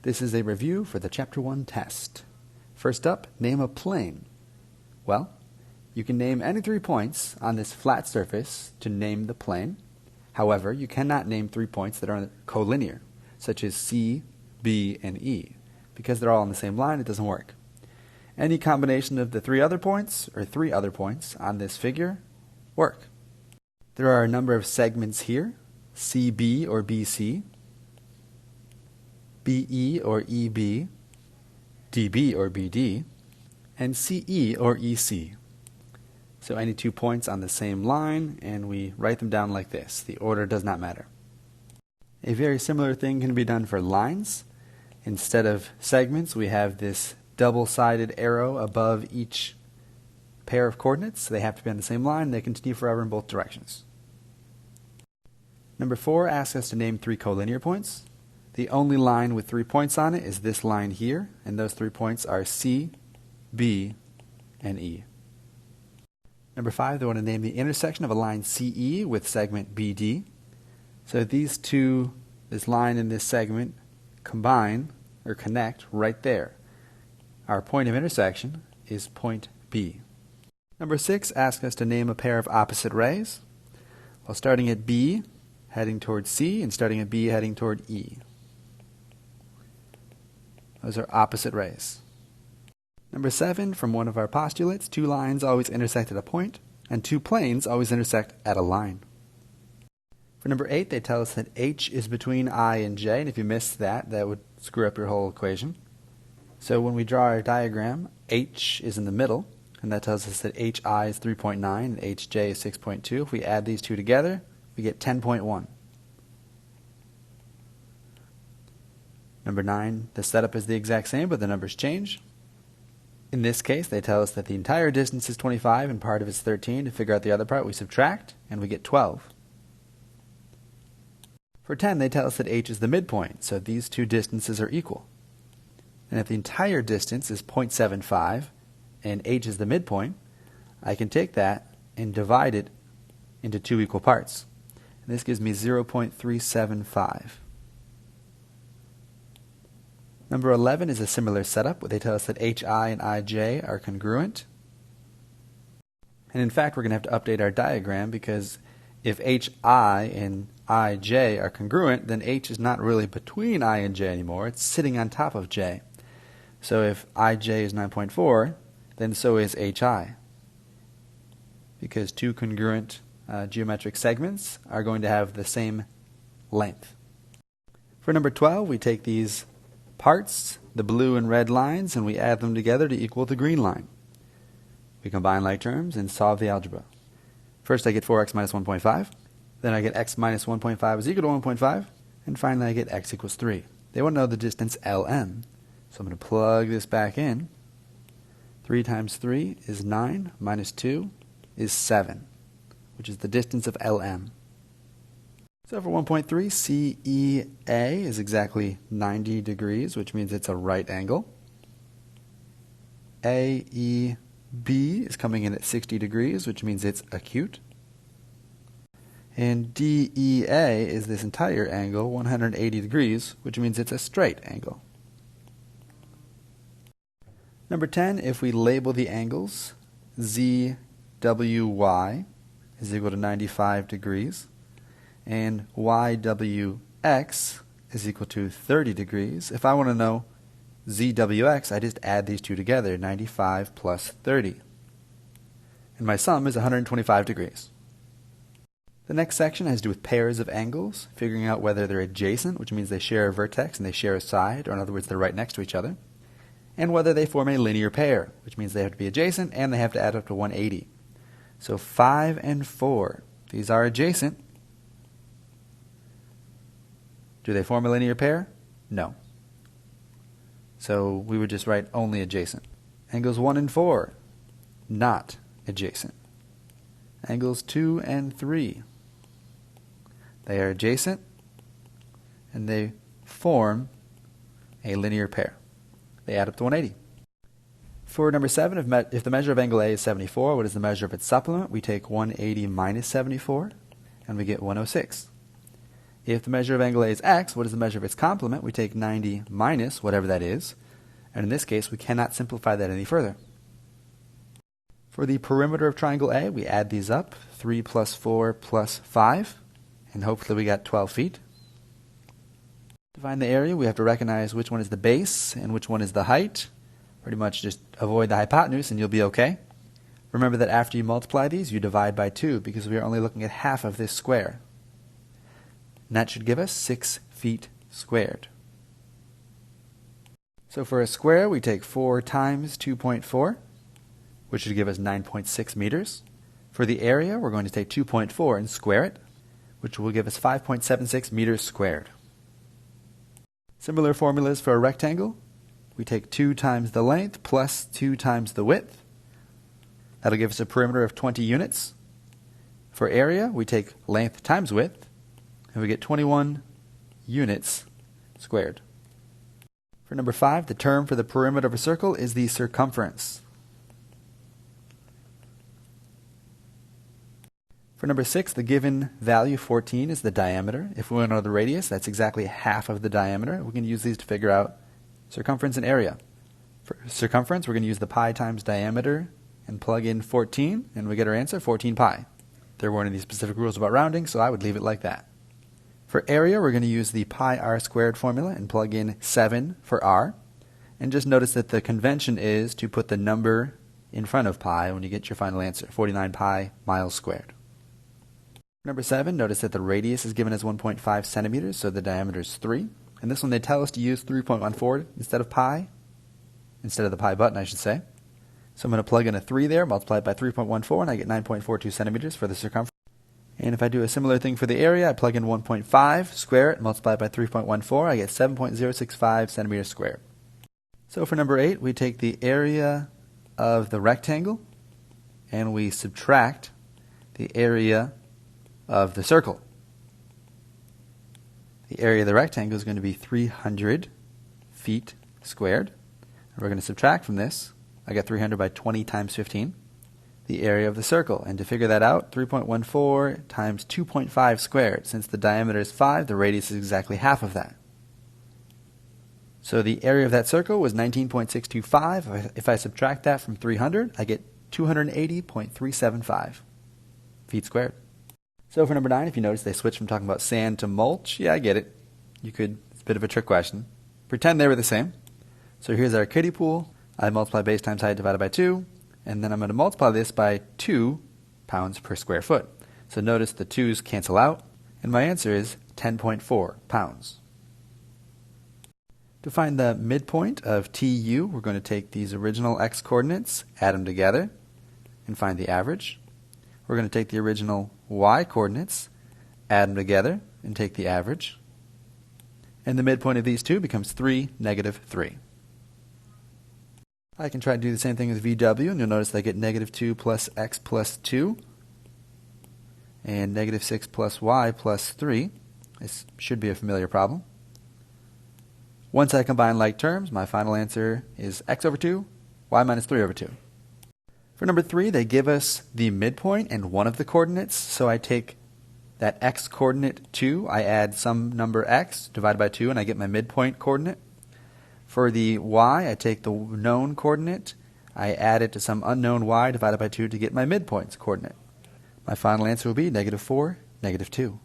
This is a review for the Chapter 1 test. First up, name a plane. Well, you can name any 3 points on this flat surface to name the plane. However, you cannot name 3 points that are collinear, such as C, B, and E. Because they're all on the same line, it doesn't work. Any combination of the 3 other points, or 3 other points, on this figure work. There are a number of segments here, CB or BC, BE or EB, DB or BD, and CE or EC. So any 2 points on the same line, and we write them down like this. The order does not matter. A very similar thing can be done for lines. Instead of segments, we have this double-sided arrow above each pair of coordinates. They have to be on the same line. They continue forever in both directions. Number 4 asks us to name 3 collinear points. The only line with 3 points on it is this line here, and those 3 points are C, B, and E. Number 5, they want to name the intersection of a line CE with segment BD. So these two, this line and this segment, combine or connect right there. Our point of intersection is point B. Number 6 asks us to name a pair of opposite rays. Well, starting at B, heading toward C, and starting at B, heading toward E. Those are opposite rays. Number 7, from one of our postulates, 2 lines always intersect at a point, and 2 planes always intersect at a line. For number 8, they tell us that H is between I and J, and if you missed that, that would screw up your whole equation. So when we draw our diagram, H is in the middle, and that tells us that HI is 3.9 and HJ is 6.2. If we add these 2 together, we get 10.1. Number 9, the setup is the exact same, but the numbers change. In this case, they tell us that the entire distance is 25 and part of it is 13. To figure out the other part, we subtract, and we get 12. For 10, they tell us that H is the midpoint, so these 2 distances are equal. And if the entire distance is 0.75 and H is the midpoint, I can take that and divide it into 2 equal parts. And this gives me 0.375. Number 11 is a similar setup, where they tell us that HI and IJ are congruent. And in fact, we're going to have to update our diagram, because if HI and IJ are congruent, then H is not really between I and J anymore. It's sitting on top of J. So if IJ is 9.4, then so is HI, because 2 congruent geometric segments are going to have the same length. For number 12, we take these parts, the blue and red lines, and we add them together to equal the green line. We combine like terms and solve the algebra. First I get 4x minus 1.5, then I get x minus 1.5 is equal to 1.5, and finally I get x equals 3. They want to know the distance LM, so I'm going to plug this back in. 3 times 3 is 9, minus 2 is 7, which is the distance of LM. So for 1.3, CEA is exactly 90 degrees, which means it's a right angle. AEB is coming in at 60 degrees, which means it's acute. And DEA is this entire angle, 180 degrees, which means it's a straight angle. Number 10, if we label the angles, ZWY is equal to 95 degrees, and YWX is equal to 30 degrees. If I want to know ZWX, I just add these 2 together, 95 plus 30. And my sum is 125 degrees. The next section has to do with pairs of angles, figuring out whether they're adjacent, which means they share a vertex and they share a side, or in other words, they're right next to each other, and whether they form a linear pair, which means they have to be adjacent and they have to add up to 180. So 5 and 4, these are adjacent. Do they form a linear pair? No. So we would just write only adjacent. Angles 1 and 4, not adjacent. Angles 2 and 3, they are adjacent and they form a linear pair. They add up to 180. For number 7, if the measure of angle A is 74, what is the measure of its supplement? We take 180 minus 74, and we get 106. If the measure of angle A is x, what is the measure of its complement? We take 90 minus whatever that is. And in this case, we cannot simplify that any further. For the perimeter of triangle A, we add these up, 3 plus 4 plus 5, and hopefully we got 12 feet. To find the area, we have to recognize which one is the base and which one is the height. Pretty much just avoid the hypotenuse and you'll be okay. Remember that after you multiply these, you divide by 2 because we are only looking at half of this square. And that should give us 6 feet squared. So for a square, we take 4 times 2.4, which should give us 9.6 meters. For the area, we're going to take 2.4 and square it, which will give us 5.76 meters squared. Similar formulas for a rectangle. We take 2 times the length plus 2 times the width. That'll give us a perimeter of 20 units. For area, we take length times width, and we get 21 units squared. For number 5, the term for the perimeter of a circle is the circumference. For number 6, the given value 14 is the diameter. If we want to know the radius, that's exactly half of the diameter. We can use these to figure out circumference and area. For circumference, we're going to use the pi times diameter and plug in 14, and we get our answer, 14 pi. There weren't any specific rules about rounding, so I would leave it like that. For area, we're going to use the pi r squared formula and plug in 7 for r. And just notice that the convention is to put the number in front of pi when you get your final answer, 49 pi miles squared. Number 7, notice that the radius is given as 1.5 centimeters, so the diameter is 3. And this one they tell us to use 3.14 instead of pi, instead of the pi button, I should say. So I'm going to plug in a 3 there, multiply it by 3.14, and I get 9.42 centimeters for the circumference. And if I do a similar thing for the area, I plug in 1.5, square it, multiply it by 3.14, I get 7.065 centimeters squared. So for number 8, we take the area of the rectangle, and we subtract the area of the circle. The area of the rectangle is going to be 300 feet squared. And we're going to subtract from this. I got 300 by 20 times 15. The area of the circle. And to figure that out, 3.14 times 2.5 squared. Since the diameter is 5, the radius is exactly half of that. So the area of that circle was 19.625. If I subtract that from 300, I get 280.375 feet squared. So for number 9, if you notice they switched from talking about sand to mulch, yeah, I get it. It's a bit of a trick question. Pretend they were the same. So here's our kiddie pool. I multiply base times height divided by 2, and then I'm going to multiply this by 2 pounds per square foot. So notice the 2's cancel out, and my answer is 10.4 pounds. To find the midpoint of TU, we're going to take these original x coordinates, add them together, and find the average. We're going to take the original y coordinates, add them together, and take the average. And the midpoint of these two becomes 3, negative 3. I can try to do the same thing with VW, and you'll notice that I get negative 2 plus x plus 2, and negative 6 plus y plus 3. This should be a familiar problem. Once I combine like terms, my final answer is x over 2, y minus 3 over 2. For number 3, they give us the midpoint and one of the coordinates, so I take that x coordinate 2, I add some number x, divided by 2, and I get my midpoint coordinate. For the y, I take the known coordinate, I add it to some unknown y, divided by 2 to get my midpoint coordinate. My final answer will be negative 4, negative 2.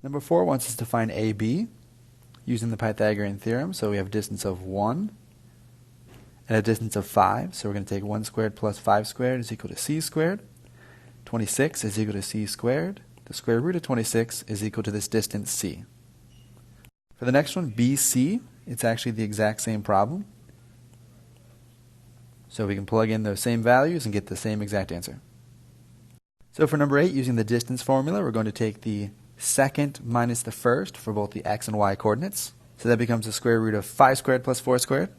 Number 4 wants us to find AB using the Pythagorean theorem, so we have a distance of 1 and a distance of 5, so we're going to take 1 squared plus 5 squared is equal to c squared. 26 is equal to c squared. The square root of 26 is equal to this distance c. For the next one, BC, it's actually the exact same problem. So we can plug in those same values and get the same exact answer. So for number 8, using the distance formula, we're going to take the second minus the first for both the x and y coordinates. So that becomes the square root of 5 squared plus 4 squared,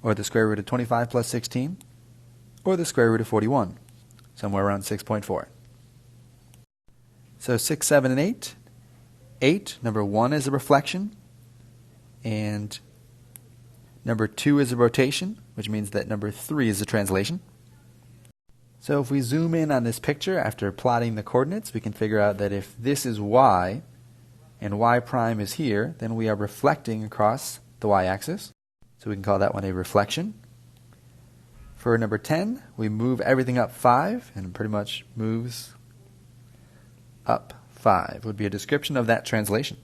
or the square root of 25 plus 16, or the square root of 41, somewhere around 6.4. So 6, 7, and 8. 8, number 1 is a reflection, and number 2 is a rotation, which means that number 3 is a translation. So if we zoom in on this picture after plotting the coordinates, we can figure out that if this is y and y prime is here, then we are reflecting across the y-axis. So we can call that one a reflection. For number 10, we move everything up 5, and it pretty much moves up 5 would be a description of that translation.